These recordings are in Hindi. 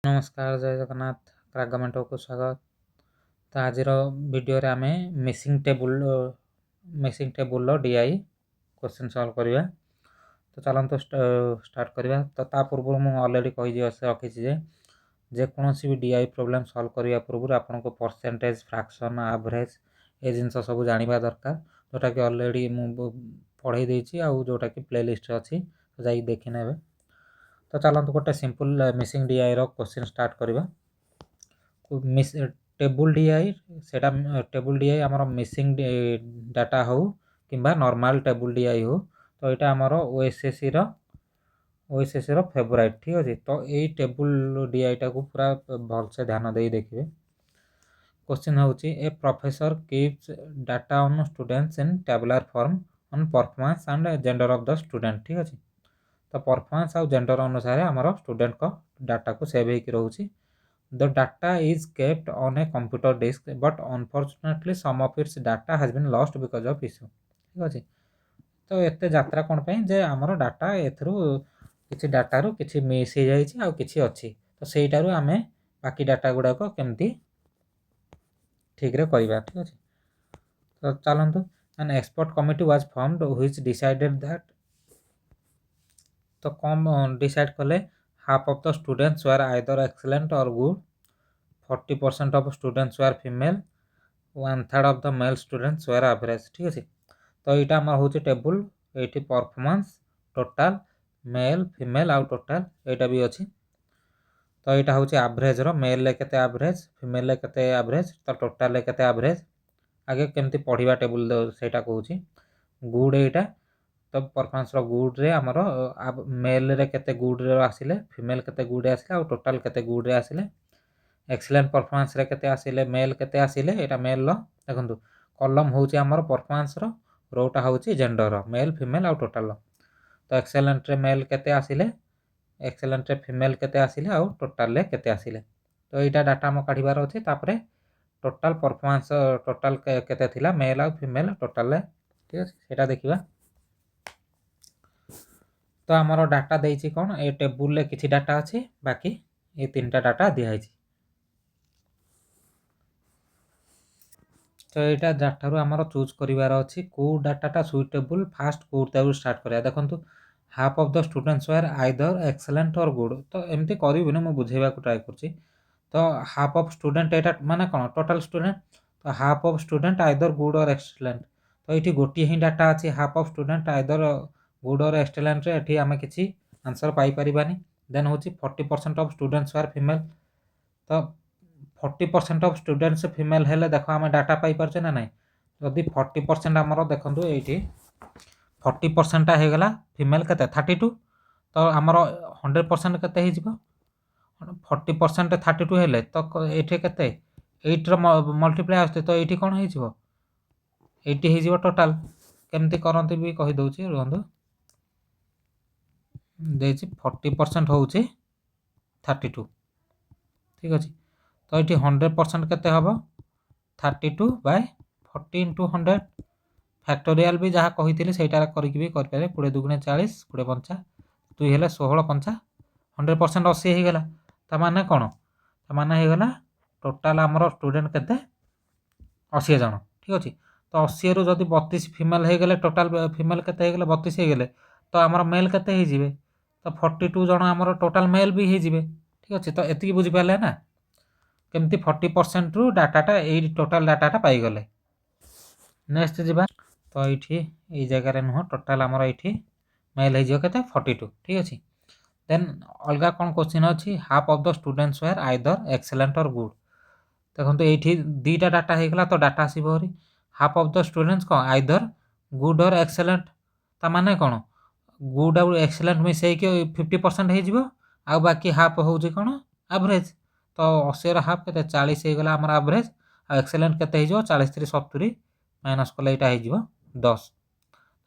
नमस्कार जय जगन्नाथ क्रागमेंटो को स्वागत। तो आज वीडियो रे आमे missing table DI question solve करवा। तो चलते स्टार्ट करवा। तो ता पूर्व मुझे ऑलरेडी कही रखी जेकोसी भी डीआई प्रोब्लेम सॉल्व करने पूर्व आपन को परसेंटेज फ्रैक्शन एवरेज ये जिन सब जानवा दरकार जोटा कि ऑलरेडी मु पढ़ाई देछि आ जोटा कि प्लेलिस्ट अच्छी तो जाई देखि नेबे। तो चलते गोटे सिंपल मिसिंग डीआई रो क्वेश्चन स्टार्ट करवा। टेबुल डीआई सेटा टेबुल डीआई आमर मिसिंग डाटा हो कि नॉर्मल टेबुल डीआई हो तो यहाँ आमर ओएसएससी रो फेवराइट ठीक अच्छे। तो यही टेबुल डीआई टा को पूरा भलसे ध्यान दे देखिए। क्वेश्चन होची a professor keeps data on students in tabular form on performance and gender of the student ठीक अच्छे। तो परफॉर्मेंस आउ जेंडर अनुसार आमर स्टूडेंट को डाटा को सेव होकर रोचे। The data is kept on a computer disk but unfortunately some of its data has been lost because of issue ठीक अच्छे। तो एते यात्रा कौन पे जे आमर डाटा एथरू किसी डाटारू किसी मिस हो जाइए आ किसी अच्छी तो सहीटारू आम बाकी डाटा गुड़ाक केमती ठीक रे करवा ठीक अच्छे। तो चलतु an expert committee was formed which decided that तो कम डिसाइड कले half of the students were either excellent और good 40% of students were female 1/3 of the male students were average ठीक अच्छे। तो यहाँ आम हूँ टेबुल ये परफॉर्मेंस टोटाल मेल फीमेल आउ टोटाल यहाँ भी अच्छी। तो यहाँ हूँ एवरेज रो मेल के एवरेज फीमेल के एवरेज तो टोटाल के एवरेज आगे केमती पढ़ा टेबुल से कहूँ गुड यहाँ तो परफॉर्मेंस रो गुड रे हमरो मेल रे केते गुड रे आसिले फीमेल केते गुड आसिले और टोटल केते गुड रे आसिले एक्सीलेंट परफॉर्मेंस रे केते आसिले मेल केते आसिले एटा मेल लो देखंतु कॉलम होउची हमरो परफॉर्मेंस रो रोटा होउची जेंडर रो मेल फीमेल और टोटल तो एक्सीलेंट रे मेल केते आसिले एक्सीलेंट रे फीमेल केते आसिले और टोटल रे केते आसिले तो एटा डाटा हम काढिबार अछि तापरे टोटल परफॉर्मेंस टोटल केते थिला मेल और फीमेल टोटल रे ठीक अछि सेटा देखिबा। तो आमर डाटा देछि कौन ए टेबुल रे किछि डाटा अच्छे बाकी ये तीनटा डाटा दिखाई। तो यहाँ डाटा आमर चूज करार अच्छी कौ data suitable fast Kaut start करा देखो half of the students were either excellent और गुड तो एमती करूँ मुझे बुझेबा ट्राए कर। तो हाफ ऑफ स्टूडेंट यहाँ माने कौन टोटल स्टूडेंट तो half of student either good और एक्सीलेंट तो ये गोटे ही डाटा अच्छी half of student either good और एक्सीलेंट रे एठी आमे किछि आंसर पाई परिबानी। देन होची 40% ऑफ स्टूडेंट्स वर फीमेल तो 40% ऑफ स्टूडेंट्स फीमेल हेले देखो आमे डाटा पाई परछे ना नहीं जदि 40% आमर देखंतु एठी 40% हे गला फीमेल केते 32 तो आमर 100% केते हे जिवो 40% 32 हेले तो एठी केते 8 रो मल्टीप्लाई आस्ते तो एठी कोन हे जिवो 80 हे जिवो टोटल केमती करंती भी कहि दउची रहंदु देछि 40% होउची 32 ठीक अछि। तो ये 100% केते हबो 32/40 × 100 फैक्टोरियल भी जहाँ कही सहीटा करके भी करें 20 दुगुणे 40 20 पंचा 2 हेले 16 पंचा 100% 80 हो गला ताने कौन ताने हो गला टोटाल आमर स्टूडेंट केते 80 जन ठीक अच्छे। तो 80 रु जदि 32 फीमेल हो गले टोटाल फीमेल केते हो गले 32 हो गले तो आमर मेल केते हो जिवे तो 42 जन आमर टोटाल मेल भी हो जिवे ठीक अच्छे। तो एति बुझी पाले ना केमती 40% रु डाटाटा यही टोटाल डाटाटा पाईगले। नेक्स्ट जीवा तो ये जगह नुह टोटाल आमर ये मेल हो के 42 ठीक अच्छे। देन अलग कौन क्वेश्चन अच्छी half of the students were either excellent और गुड देखो ये दुईटा डाटा हो गला तो डाटा आसबरी हाफ ऑफ द स्टूडेंट्स कौन आइदर गुड और एक्सीलेंट ताने कौन गुड और एक्सीलेंट मिसई 50% हो आ बाकी हाफ हूँ कौन एवरेज तो 80 हाफ के 40 हो गला आमर एवरेज आ एक्सीलेंट के 40 3 70 माइनस कले यहाँ हो 10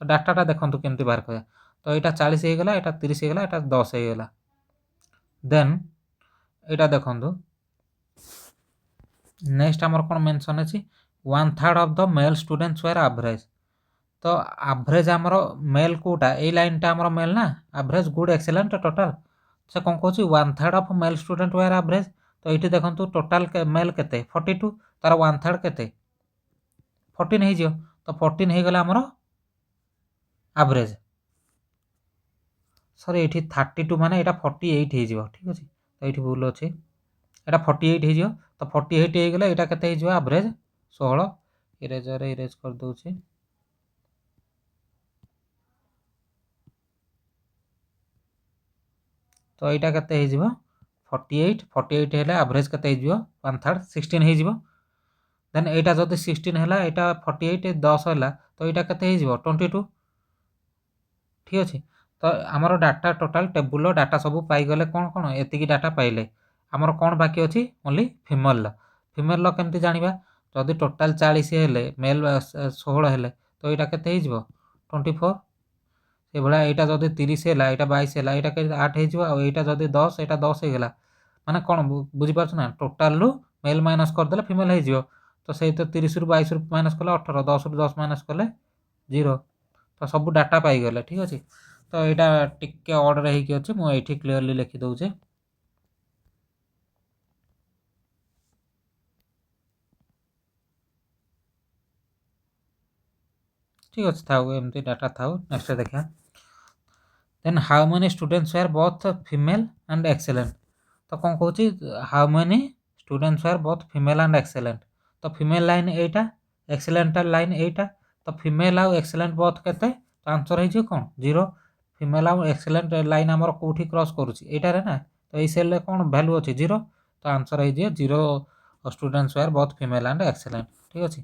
तो डाटाटा देखो केमती बाहर कर तो यहाँ 40 हो गला यहाँ 30 हो गला यहाँ 10 हो गला। देन यहाँ देखो नेक्स्ट आमर कौन मेंशन अच्छी 1/3 of the male students were average तो एवरेज आमर मेल कोटा ये लाइनटा आमर मेल ना एवरेज गुड एक्सीलेंट टोटाल से कौन कहूँ 1/3 of male student were average. तो ये देखो टोटाल मेल के 42 तार 1/3 के 14 हो, तो 14 हो गला आमर एवरेज। सर ये 32 माने यहाँ 48 हो, ठीक अच्छे। तो ये भूल अच्छे, यहाँ 48 हो, तो 48 हो गला यहाँ के एवरेज 16। इरेजर इरेज कर दूसरी। तो यहाँ के 48 48 है एवरेज के 1/3 16 हो। देन यहाँ जब 16 है यहाँ 48 10 है, तो यहाँ के 22, ठीक अच्छे। तो आमर डाटा टोटाल टेबुल डाटा सब पाईगले कौन कौन एतिकी डाटा पाइले आमर कौन बाकी अच्छी ओनली फिमेल। फिमेल केमती जाना जदि टोटाल 40 हेले मेल 16 हेले तो यहाँ के 24 से भाया। यहाँ जब 30 है यहाँ 22 है यहाँ के 8 हो, यहाँ जब 10 यहाँ 10 हो गला माने कौन बुझीपार ना टोटाल रु मेल माइनस करदे फिमेल हो। तो से तो 30 रु 22 माइनस कले 18 10 रु 10 माइनस कले 0। तो सब डाटा पाईगले, ठीक अच्छे। तो यहाँ टिके अर्डर होती मुझे क्लीयरली लिखी दौचे। ठीक अच्छे था एमती डाटा था। नेक्स्ट देखा then how many students were both female and excellent. तो कौन कहूँ how many students were both female and excellent. तो फीमेल लाइन एटा एक्सेलेंट लाइन एटा। तो फीमेल आउ एक्सेलेंट बोथ के, तो आंसर हो कौन 0। फीमेल आउ एक्सेलेंट लाइन आमर कौटी क्रॉस करुँचारे ना, तो ये सेल कौन भैल्यू अच्छे 0। तो आंसर हो 0 students were both female and excellent, ठीक अच्छे।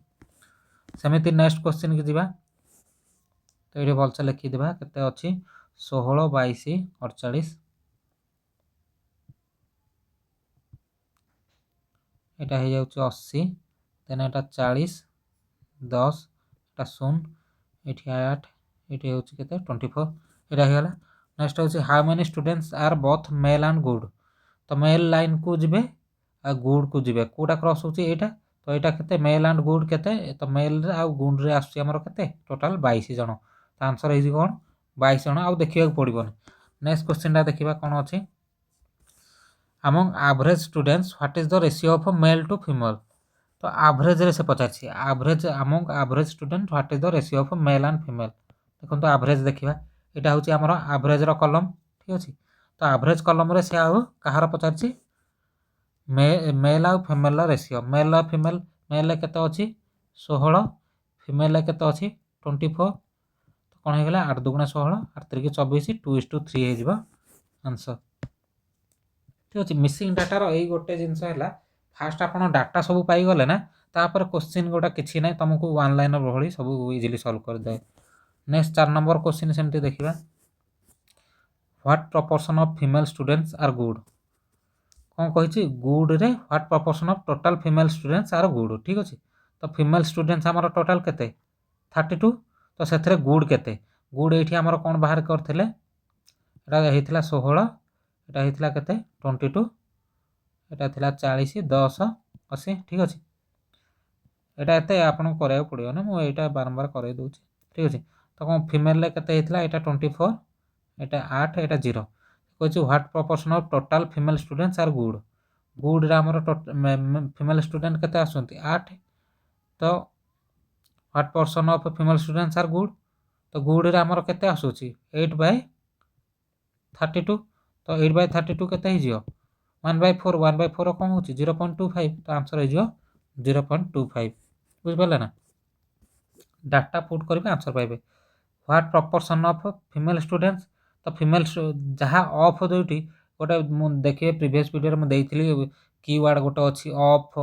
सेमती नेक्स्ट क्वेश्चन की जीवा। तो ये भलसे लिखिदेवा केते अच्छी 16 22 48। यहाँ हो जाऊँ 80 देन यहाँ 40 10 यहाँ 0 ये 8 ये हूँ के 24 यहाँ होगा। नेक्स्ट हूँ how many students are both male and good. तो मेल लाइन को जी आ गुड को जी कौटा क्रॉस हो यहाँ। तो यहाँ के मेल एंड गुड के, तो मेल आउ गुड रे आसमर के टोटाल 22 जन। तो आंसर हो कौन 22 जन। आउ देखा पड़ोनी। नेक्स्ट क्वेश्चन देखा कौन अच्छी among average students what is the ratio of male to female। तो एवरेज रे से पचार average among average student what is the ratio of male and female। देखो तो एवरेज देखा यहाँ हूँ आमर एवरेज कलम, ठीक अच्छे। तो एवरेज कलम रे से आउ कहार पचार मेल आउ फीमेल रेसीो मेल आ फीमेल मेल के 16 फीमेल के 24। तो कौन होगा 8 2 16 8 3 24 2:3 हो आंसर, ठीक अच्छे। मिसिंग डाटार यही गोटे जिनस है फास्ट आप डाटा सब पाईगले ना तापर क्वेश्चन गोटा कि ना तुमको वन लाइन भाई सब इजिली सल्व करदे। नेक्स्ट 4 नंबर क्वेश्चन सेमती देखा what proportion of female students are good. कौन कही गुड रे what proportion of total female students are good, ठीक अच्छे। तो फीमेल स्टूडेंट्स आमर टोटाल के 32। तो से गुड के गुड ये आमर कौन बाहर करते यहाँ होता 16 यहाँ होता के 22 यहाँ था 40 10 80, ठीक अच्छे। यहाँ एत आपको कराया पड़ो ना मुझे बारंबार कर दूसरी, ठीक अच्छे। तो कौन फीमेल के यहाँ 24 यहाँ 8 यहाँ 0 कहे what proportion of total female students are good. Good आमर फीमेल स्टूडेंट के आसुँच 8। तो what person of female students are good. तो गुड आमर के आसूँ 8/32। तो 8/32 के 1/4 1/4 कौन हो 0.25। तो आंसर हो 0.25 बुझिपारे ना। डाटा पुट करेंगे आंसर पाइबे। What proportion of female students. तो फीमेल जहाँ ऑफ जोटी गोटे देखिए प्रीवियस वीडियो में देती कीवर्ड गोटे अच्छी ऑफ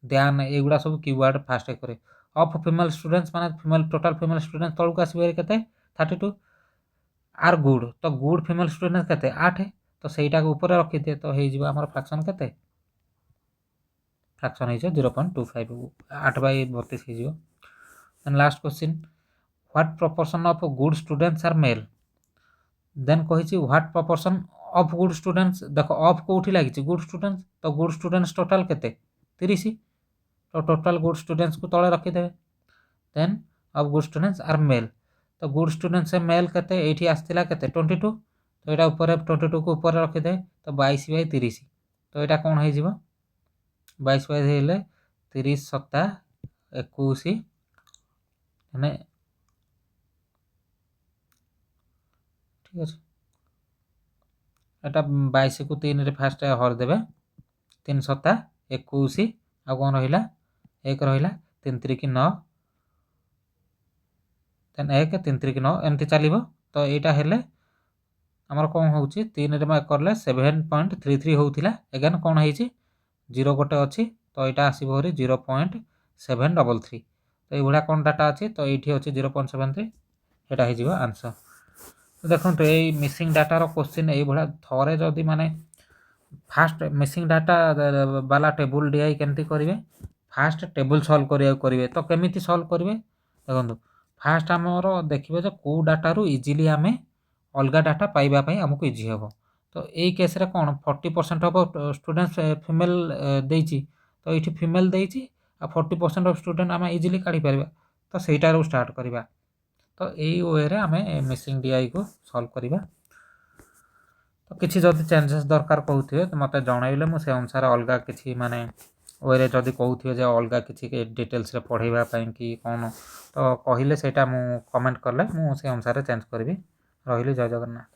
ध्यान एगुड़ा सब कीवर्ड फास्ट करे। ऑफ फीमेल स्टूडेंट्स माने फीमेल टोटाल फीमेल स्टूडेंट्स तौक आसवे के 32 आर गुड। तो गुड फीमेल स्टूडेंट्स के 8। तो सहीटा ऊपर रखी दिए तो हो फ्रैक्शन के फ्रैक्शन हो 0.25 8/32 हो। Last question what proportion of good students are male. Then कही what proportion of good students. देख ऑफ कौटी लगी गुड स्टूडेंट्स। तो गुड स्टूडेंट्स टोटाल के 30। तो टोटाल गुड स्टूडेंट्स को तले रखीदे। Then of good students are male. तो गुड स्टूडेंट्स मेल के ये आसला के 22। तो यहाँ ऊपर 22 को ऊपर रखिदे तो 22/30 तो यहाँ कौन हो 22/30 30 7 21 मैंने ठीक अच्छे यहाँ 22 को 3 रे फास्ट हरदे 3 7 21 आ कौन रहा 1 रहा 3 3 9 देन 1 3 3 9 एमती चलो तो यहाँ हेले आमर कौन हो 3 रे करले 7.33 होता एगेन कौन हो 0 गोटे अच्छी तो यहाँ आसो 0.733 तो ये कौन डाटा अच्छी तो ये अच्छी 0.73 यहाँ हो आंसर तो देखो ये मिसिंग डाटार क्वेश्चन ये थे जदि माने फास्ट मिसिंग डाटा वाला टेबुल डीआई केमती करेंगे फास्ट टेबुल सॉल्व करेंगे तो केमिति सॉल्व करेंगे देखो फास्ट आमर देखिए जो कौ डाटा इजिली आम अलग डाटा पाइबापी आमको इजी हे तो यही केस रे कौन 40% ऑफ स्टूडेंट्स फीमेल देती तो ये फीमेल देती 40% ऑफ स्टूडेंट आम इजिली काढ़ी पार तो सहीटार स्टार्ट करवा तो यही वे रे आम मिसिंग डीआई को सॉल्व करवा तो किसी जदि चेंजेस दरकार कहते तो मत जनइले मुझे अनुसार अलग किसी माने वे जदि कहते अलग किसी डिटेल्स रे पढ़ाई कि कौन तो कहले से कमेंट कले मुझे अनुसार चेंज करी रही जय जगन्नाथ।